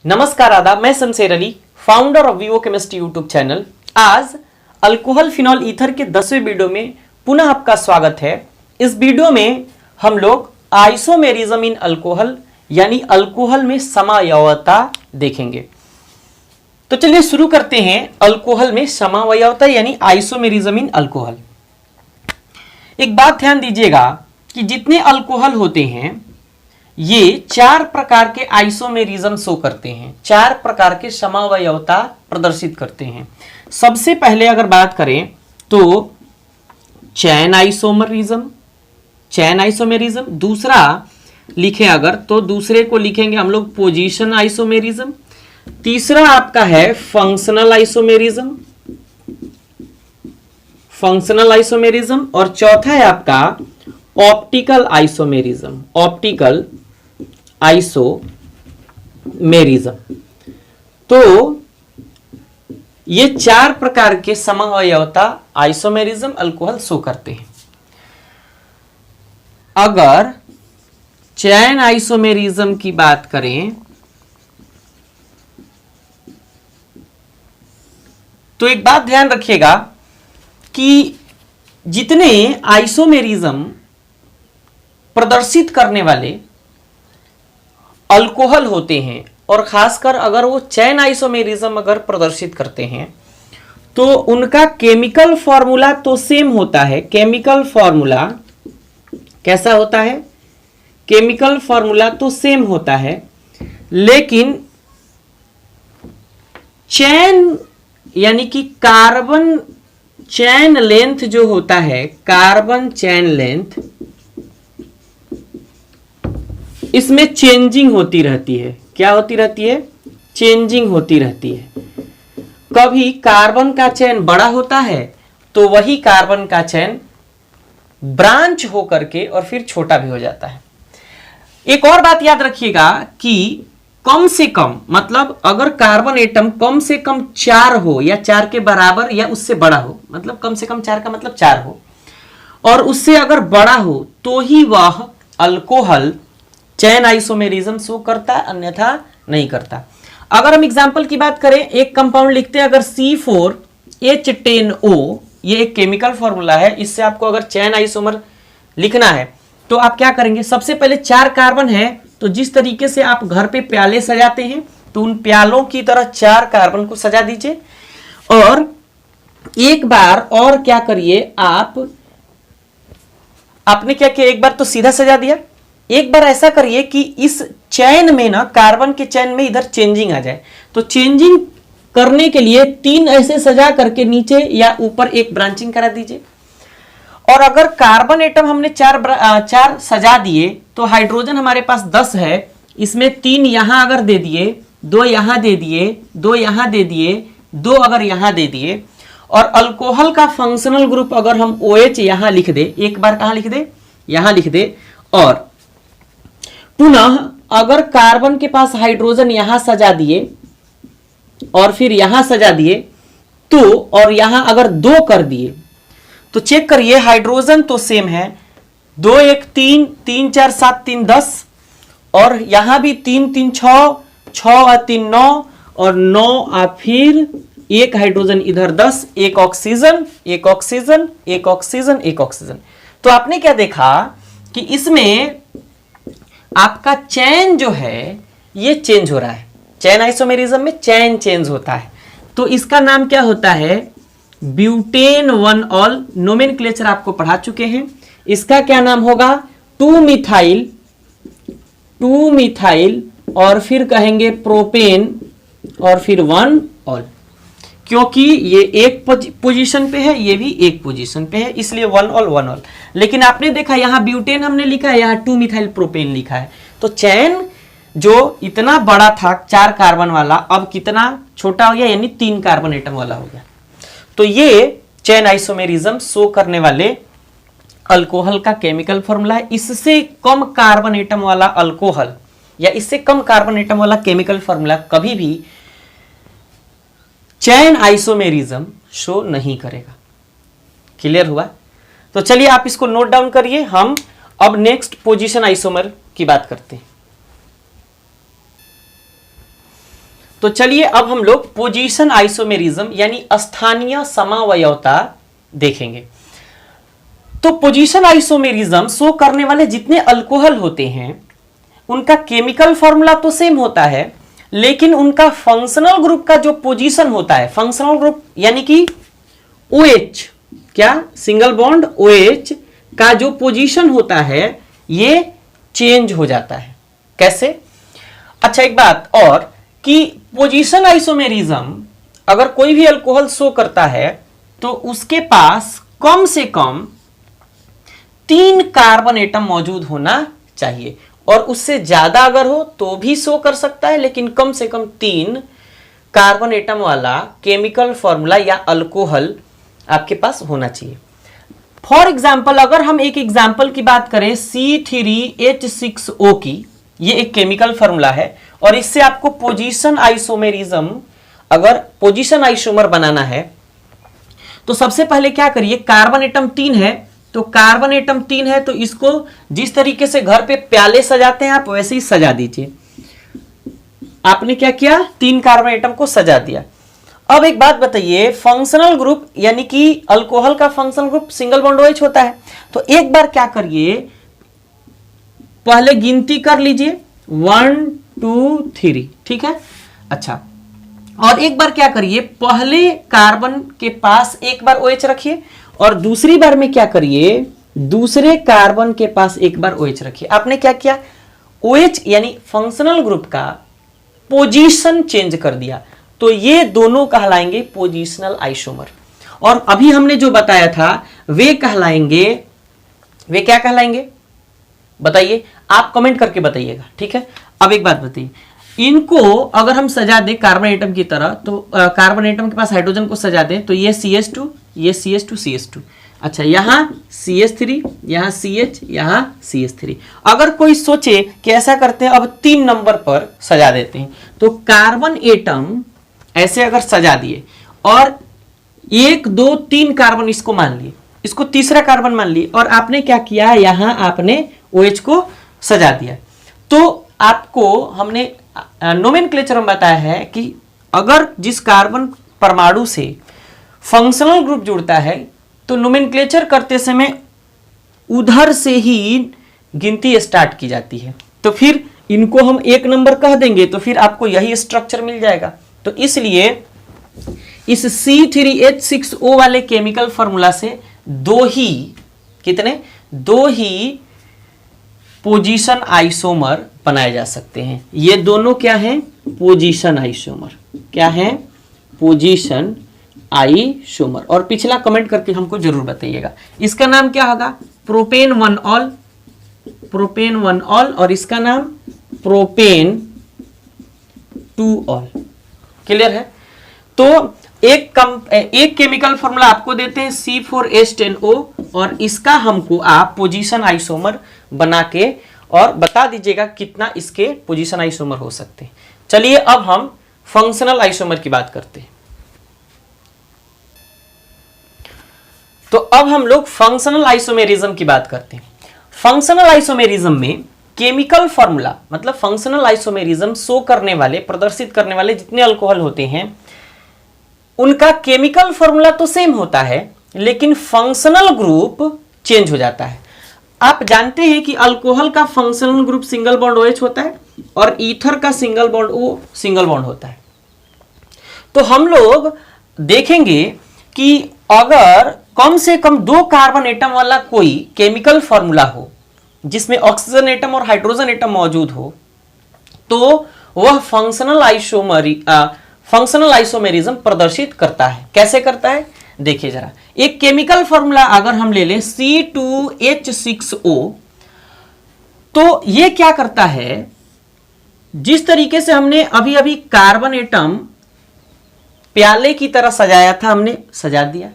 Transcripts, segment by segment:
नमस्कार आदाब, मैं Shamsher Ali, founder of Vivo chemistry YouTube channel. आज अल्कोहल फिनॉल ईथर के 10वें वीडियो में पुनः आपका स्वागत है। इस वीडियो में हम लोग आइसोमेरिज्म इन अल्कोहल यानी अल्कोहल में समावयवता देखेंगे। तो चलिए शुरू करते हैं। अल्कोहल में समावयवता यानी आइसोमेरिज्म इन अल्कोहल। एक बात ध्यान दीजिएगा कि जितने अल्कोहल होते हैं ये 4 प्रकार के आइसोमेरिज्म शो करते हैं, 4 प्रकार के समावयवता प्रदर्शित करते हैं। सबसे पहले अगर बात करें तो चैन आइसोमेरिज्म, दूसरा लिखें अगर तो दूसरे को लिखेंगे हम लोग पोजीशन आइसोमेरिज्म, तीसरा आपका है फंक्शनल आइसोमेरिज्म और चौथा है आपका ऑप्टिकल आइसोमेरिज्म। तो ये 4 प्रकार के समावयवता आइसोमेरिज्म अल्कोहल शो करते हैं। अगर चैन आइसोमेरिज्म की बात करें तो एक बात ध्यान रखिएगा कि जितने आइसोमेरिज्म प्रदर्शित करने वाले अल्कोहल होते हैं और खासकर अगर वो चैन आइसोमेरिज्म अगर प्रदर्शित करते हैं तो उनका केमिकल फॉर्मूला तो सेम होता है। केमिकल फॉर्मूला कैसा होता है? केमिकल फॉर्मूला तो सेम होता है, लेकिन चैन यानी कि कार्बन चैन लेंथ जो होता है, कार्बन चैन लेंथ, इसमें चेंजिंग होती रहती है। क्या होती रहती है? चेंजिंग होती रहती है। कभी कार्बन का चैन बड़ा होता है तो वही कार्बन का चैन ब्रांच होकर के और फिर छोटा भी हो जाता है। एक और बात याद रखिएगा कि कम से कम मतलब अगर कार्बन एटम कम से कम 4 हो या 4 के बराबर या उससे बड़ा हो, मतलब कम से कम 4 का मतलब 4 हो, और उससे अगर बड़ा हो तो ही वह अल्कोहल चैन आइसोमेरिज्म शो करता है, अन्यथा नहीं करता। अगर हम एग्जांपल की बात करें, एक कंपाउंड लिखते हैं अगर C4H10O, ये एक केमिकल फॉर्मूला है। इससे आपको अगर चैन आइसोमर लिखना है तो आप क्या करेंगे? सबसे पहले 4 कार्बन है तो जिस तरीके से आप घर पे प्याले सजाते हैं तो उन प्यालों की तरह 4 कार्बन को सजा दीजिए। और एक बार और क्या करिए, आपने क्या किया, एक बार तो सीधा सजा दिया, एक बार ऐसा करिए कि इस चैन में ना, कार्बन के चैन में इधर चेंजिंग आ जाए। तो चेंजिंग करने के लिए 3 ऐसे सजा करके नीचे या ऊपर एक ब्रांचिंग करा दीजिए। और अगर कार्बन एटम हमने 4 सजा दिए तो हाइड्रोजन हमारे पास 10 है, इसमें 3 यहां अगर दे दिए, 2 यहां दे दिए, 2 यहां दे दिए, 2 अगर यहां दे दिए, और अल्कोहल का फंक्शनल ग्रुप अगर हम OH यहां लिख दे, एक बार कहां लिख दे? यहां लिख दे। और पुनः अगर कार्बन के पास हाइड्रोजन यहां सजा दिए और फिर यहां सजा दिए तो, और यहां अगर 2 कर दिए तो चेक करिए, हाइड्रोजन तो सेम है, 2 1 3, 3 4 7 3 10, और यहां भी 3 3 6, 6 और 3 9, और 9 फिर एक हाइड्रोजन इधर 10, एक ऑक्सीजन, एक ऑक्सीजन, एक ऑक्सीजन, एक ऑक्सीजन। तो आपने क्या देखा कि इसमें आपका चैन जो है ये चेंज हो रहा है। चैन आइसोमेरिज्म में चैन चेंज होता है। तो इसका नाम क्या होता है? ब्यूटेन 1ऑल। नोमेनक्लेचर आपको पढ़ा चुके हैं। इसका क्या नाम होगा? 2 मिथाइल और फिर कहेंगे प्रोपेन और फिर 1ऑल, क्योंकि ये एक पोजीशन पे है, ये भी एक पोजीशन पे है, इसलिए 1ऑल। लेकिन आपने देखा यहां ब्यूटेन हमने लिखा है, यहां 2 मिथाइल प्रोपेन लिखा है। तो चैन जो इतना बड़ा था 4 कार्बन वाला, अब कितना छोटा हो गया, यानी 3 कार्बन एटम वाला हो गया। तो ये चैन आइसोमेरिज्म शो करने वाले अल्कोहल का केमिकल फॉर्मूला है। इससे कम कार्बन एटम वाला अल्कोहल या इससे कम कार्बन एटम वाला केमिकल फॉर्मूला कभी भी चैन आइसोमेरिज्म शो नहीं करेगा। क्लियर हुआ? तो चलिए आप इसको नोट डाउन करिए। हम अब नेक्स्ट पोजीशन आइसोमर की बात करते हैं। तो चलिए अब हम लोग पोजीशन आइसोमेरिज्म यानी स्थानीय समावयवता देखेंगे। तो पोजीशन आइसोमेरिज्म शो करने वाले जितने अल्कोहल होते हैं उनका केमिकल फॉर्मूला तो सेम होता है, लेकिन उनका फंक्शनल ग्रुप का जो पोजीशन होता है, फंक्शनल ग्रुप यानी कि OH, क्या सिंगल बॉन्ड OH का जो पोजीशन होता है ये चेंज हो जाता है। कैसे? अच्छा एक बात और कि पोजीशन आइसोमेरिज्म अगर कोई भी अल्कोहल शो करता है तो उसके पास कम से कम 3 कार्बन एटम मौजूद होना चाहिए, और उससे ज्यादा अगर हो तो भी शो कर सकता है, लेकिन कम से कम 3 कार्बन एटम वाला केमिकल फॉर्मूला या अल्कोहल आपके पास होना चाहिए। फॉर एग्जाम्पल अगर हम एक एग्जाम्पल की बात करें C3H6O की, ये एक केमिकल फॉर्मूला है और इससे आपको पोजीशन आइसोमेरिज्म, अगर पोजीशन आइसोमर बनाना है तो सबसे पहले क्या करिए, कार्बन एटम 3 है तो कार्बन एटम 3 है तो इसको जिस तरीके से घर पे प्याले सजाते हैं आप वैसे ही सजा दीजिए। आपने क्या किया, 3 कार्बन एटम को सजा दिया। अब एक बात बताइए, फंक्शनल ग्रुप यानी कि अल्कोहल का functional group single bond OH होता है, तो एक बार क्या करिए, पहले गिनती कर लीजिए 1 2 3, ठीक है। अच्छा और एक बार क्या करिए, पहले कार्बन के पास एक बार OH रखिए और दूसरी बार में क्या करिए, दूसरे कार्बन के पास एक बार OH रखिए। आपने क्या किया, OH यानी फंक्शनल ग्रुप का पोजीशन चेंज कर दिया, तो ये दोनों कहलाएंगे पोजीशनल आइसोमर। और अभी हमने जो बताया था वे कहलाएंगे, वे क्या कहलाएंगे बताइए, आप कमेंट करके बताइएगा, ठीक है। अब एक बात बताइए, इनको अगर हम सजा दें कार्बन एटम की तरह, तो कार्बन एटम के पास हाइड्रोजन को सजा दें तो ये CH2, ये CH2 CH2, अच्छा यहां CH3, यहां CH, यहां CH3। अगर कोई सोचे कि ऐसा करते हैं अब 3 नंबर पर सजा देते हैं, तो कार्बन एटम ऐसे अगर सजा दिए और 1 2 3 कार्बन इसको मान लिए, इसको तीसरा कार्बन मान लिए और आपने क्या किया, यहां आपने OH को सजा दिया, तो आपको हमने नोमेनक्लेचर में बताया है कि अगर जिस कार्बन परमाणु से फंक्शनल ग्रुप जुड़ता है तो नोमेनक्लेचर करते समय उधर से ही गिनती स्टार्ट की जाती है। तो फिर इनको हम 1 नंबर कह देंगे तो फिर आपको यही स्ट्रक्चर मिल जाएगा। तो इसलिए इस C3H6O वाले केमिकल फॉर्मूला से 2 ही पोजीशन आइसोमर बनाए जा सकते हैं। ये दोनों क्या हैं, पोजीशन आइसोमर। क्या है, पोजीशन आइसोमर। और पिछला कमेंट करके हमको जरूर बताइएगा। इसका नाम क्या होगा, प्रोपेन 1 ऑल, प्रोपेन 1 ऑल, और इसका नाम प्रोपेन 2 ऑल। क्लियर है। तो एक केमिकल फॉर्मूला आपको देते हैं C4H10O और इसका हमको आप पोजीशन आइसोमर बना के और बता दीजिएगा कितना इसके पोजीशन आइसोमर हो सकते हैं। चलिए अब हम फंक्शनल आइसोमर की बात करते हैं। तो अब हम लोग फंक्शनल आइसोमेरिज्म की बात करते हैं। फंक्शनल आइसोमेरिज्म में केमिकल फॉर्मूला मतलब फंक्शनल आइसोमेरिज्म शो करने वाले, प्रदर्शित करने वाले जितने अल्कोहल होते हैं उनका केमिकल फॉर्मूला तो सेम होता है, लेकिन फंक्शनल ग्रुप चेंज हो जाता है। आप जानते हैं कि अल्कोहल का functional group single bond OH होता है और ईथर का single bond O single bond होता है। तो हम लोग देखेंगे कि अगर कम से कम 2 कार्बन एटम वाला कोई केमिकल फॉर्मूला हो जिसमें ऑक्सीजन एटम और हाइड्रोजन एटम मौजूद हो, तो वह फंक्शनल आइसोमेरिज्म प्रदर्शित करता है। कैसे करता है देखिए जरा। एक केमिकल फॉर्मूला अगर हम ले लें C2H6O, तो ये क्या करता है, जिस तरीके से हमने अभी अभी कार्बन एटम प्याले की तरह सजाया था, हमने सजा दिया,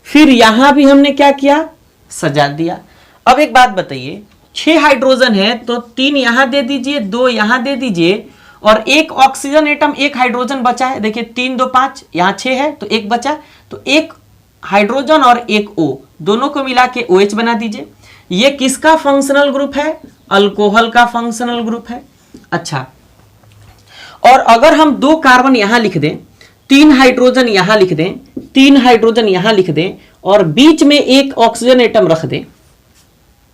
फिर यहां भी हमने क्या किया, सजा दिया। अब एक बात बताइए, 6 हाइड्रोजन है तो 3 यहां दे दीजिए, 2 यहां दे दीजिए और 1 ऑक्सीजन एटम 1 हाइड्रोजन बचा है। देखिए 3 2 5, यहां 6 है तो 1 बचा, तो 1 हाइड्रोजन और 1 O दोनों को मिला के OH बना दीजिए। ये किसका फंक्शनल ग्रुप है, अल्कोहल का फंक्शनल ग्रुप है। अच्छा, और अगर हम 2 कार्बन यहां लिख दें, 3 हाइड्रोजन यहां लिख दें, 3 हाइड्रोजन यहां लिख दें और बीच में एक ऑक्सीजन एटम रख दें,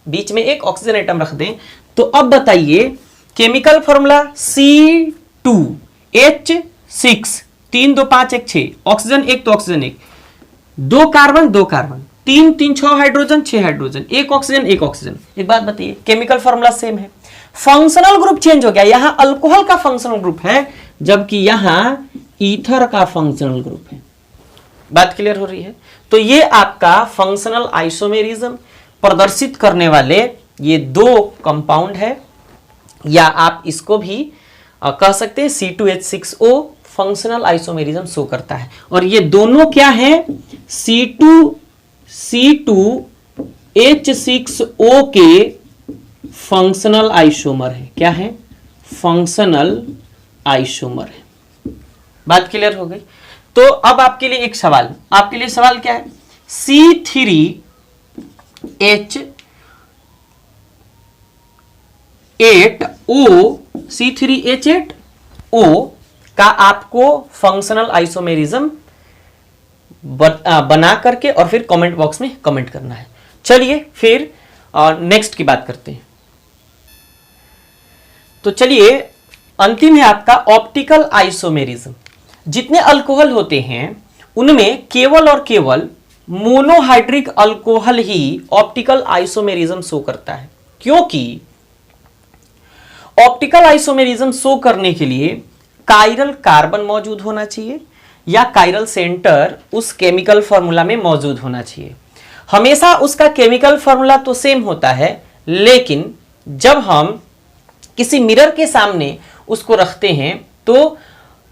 बीच में एक ऑक्सीजन एटम रख दें, तो अब बताइए केमिकल फॉर्मूला C2H6, 3 2 5 1 6, ऑक्सीजन एक तो ऑक्सीजन एक, 2 कार्बन 2 कार्बन, 3 3 6 हाइड्रोजन 6 हाइड्रोजन, एक ऑक्सीजन एक ऑक्सीजन। एक बात बताइए, केमिकल फॉर्मूला सेम है, फंक्शनल ग्रुप चेंज हो गया, यहां अल्कोहल का फंक्शनल ग्रुप है जबकि यहां ईथर का फंक्शनल ग्रुप है। बात क्लियर हो रही है? तो ये आपका फंक्शनल आइसोमेरिज्म प्रदर्शित करने वाले ये 2 कंपाउंड है, या आप इसको भी कह सकते हैं C2H6O फंक्शनल आइसोमेरिज्म शो करता है। और ये दोनों क्या है? C2H6O के फंक्शनल आइसोमर है। क्या है? फंक्शनल आइसोमर है। बात क्लियर हो गई? तो अब आपके लिए एक सवाल, आपके लिए सवाल क्या है? C3H8O का आपको फंक्शनल आइसोमेरिज्म बना करके और फिर कमेंट बॉक्स में कमेंट करना है। चलिए फिर नेक्स्ट की बात करते हैं। तो चलिए अंतिम है आपका ऑप्टिकल आइसोमेरिज्म। जितने अल्कोहल होते हैं उनमें केवल और केवल मोनोहाइड्रिक अल्कोहल ही ऑप्टिकल आइसोमेरिज्म शो करता है, क्योंकि ऑप्टिकल आइसोमेरिज्म शो करने के लिए कायरल कार्बन मौजूद होना चाहिए या कायरल सेंटर उस केमिकल फॉर्मूला में मौजूद होना चाहिए। हमेशा उसका केमिकल फॉर्मूला तो सेम होता है, लेकिन जब हम किसी मिरर के सामने उसको रखते हैं तो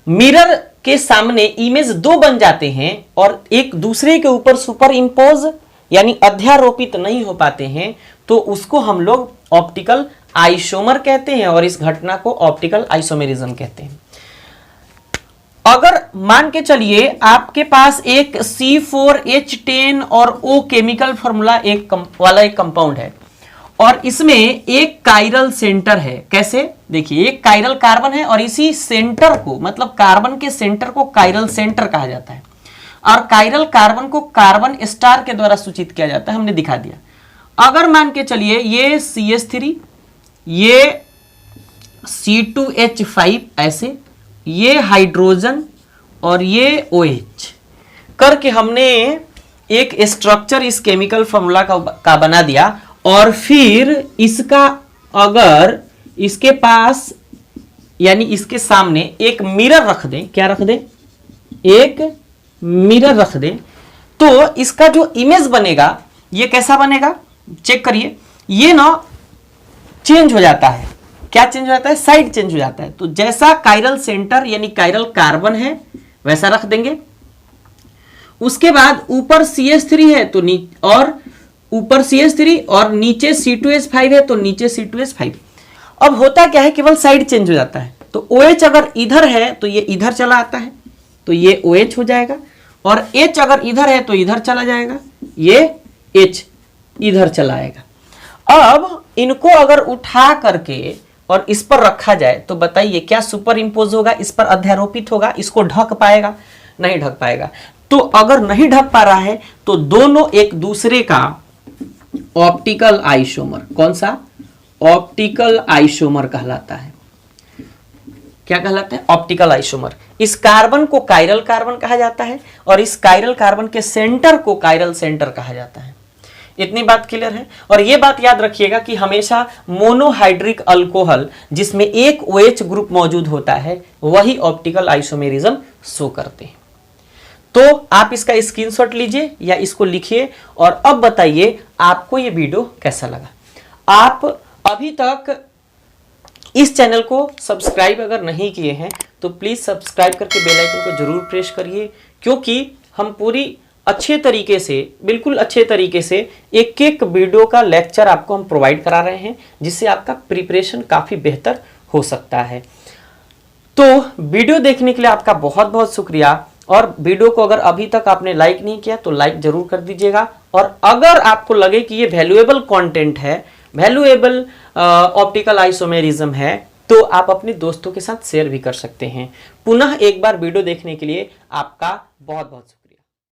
मिरर के सामने इमेज 2 बन जाते हैं और एक दूसरे के ऊपर सुपर इंपोज यानी अध्यारोपित नहीं हो पाते हैं, तो उसको हम लोग ऑप्टिकल आइसोमर कहते हैं और इस घटना को ऑप्टिकल आइसोमेरिज्म कहते हैं। अगर मान के चलिए आपके पास एक C4H10 और O केमिकल फॉर्मूला एक कंपाउंड है और इसमें एक कायरल सेंटर है। कैसे? देखिए, एक कायरल कार्बन है और इसी सेंटर को, मतलब कार्बन के सेंटर को कायरल सेंटर कहा जाता है और कायरल कार्बन को कार्बन स्टार के द्वारा सूचित किया जाता है। हमने दिखा दिया। अगर मान के चलिए ये CH3, ये C2H5, ऐसे ये हाइड्रोजन और ये OH करके हमने एक स्ट्रक्चर इस केमिकल फॉर्मूला का बना दिया और फिर इसका अगर इसके पास यानी इसके सामने एक मिरर रख दें, क्या रख दें? एक मिरर रख दें, तो इसका जो इमेज बनेगा ये कैसा बनेगा? चेक करिए, ये ना चेंज हो जाता है। क्या चेंज हो जाता है? साइड चेंज हो जाता है। तो जैसा कायरल सेंटर यानी कायरल कार्बन है वैसा रख देंगे। उसके बाद ऊपर CH3 है तो और ऊपर CH3 और नीचे C2H5 है तो नीचे C2H5। अब होता क्या है? केवल साइड चेंज हो जाता है। तो OH अगर इधर है तो ये इधर चला आता है, तो ये OH हो जाएगा, और H अगर इधर है तो इधर चला जाएगा, ये H इधर चला आएगा। अब इनको अगर उठा करके और इस पर रखा जाए तो बताइए क्या सुपर इंपोज होगा? इस पर अध्यारोपित होगा? इसको ढक पाएगा? नहीं ढक पाएगा। तो अगर नहीं ढक पा रहा है तो दोनों एक दूसरे का ऑप्टिकल आइसोमर, कौन सा? ऑप्टिकल आइसोमर कहलाता है। क्या कहलाता है? Optical isomer. इस कार्बन को कायरल कार्बन कहा जाता है और इस कायरल कार्बन के सेंटर को कायरल सेंटर कहा जाता है। इतनी बात क्लियर है? और यह बात याद रखिएगा कि हमेशा मोनोहाइड्रिक अल्कोहल जिसमें एक OH ग्रुप मौजूद होता है वही ऑप्टिकल आइसोमेरिज्म शो करते हैं। तो आप इसका स्क्रीनशॉट लीजिए या इसको लिखिए और अब बताइए आपको ये वीडियो कैसा लगा। आप अभी तक इस चैनल को सब्सक्राइब अगर नहीं किए हैं तो प्लीज सब्सक्राइब करके बेल आइकन को जरूर प्रेस करिए, क्योंकि हम पूरी अच्छे तरीके से, बिल्कुल अच्छे तरीके से एक एक वीडियो का लेक्चर आपको हम प्रोवाइड करा रहे हैं, जिससे आपका प्रिपरेशन काफ़ी बेहतर हो सकता है। तो वीडियो देखने के लिए आपका बहुत बहुत शुक्रिया, और वीडियो को अगर अभी तक आपने लाइक नहीं किया तो लाइक जरूर कर दीजिएगा। और अगर आपको लगे कि ये वैल्यूएबल कंटेंट है, वैल्यूएबल ऑप्टिकल आइसोमेरिज्म है, तो आप अपने दोस्तों के साथ शेयर भी कर सकते हैं। पुनः एक बार वीडियो देखने के लिए आपका बहुत बहुत शुक्रिया।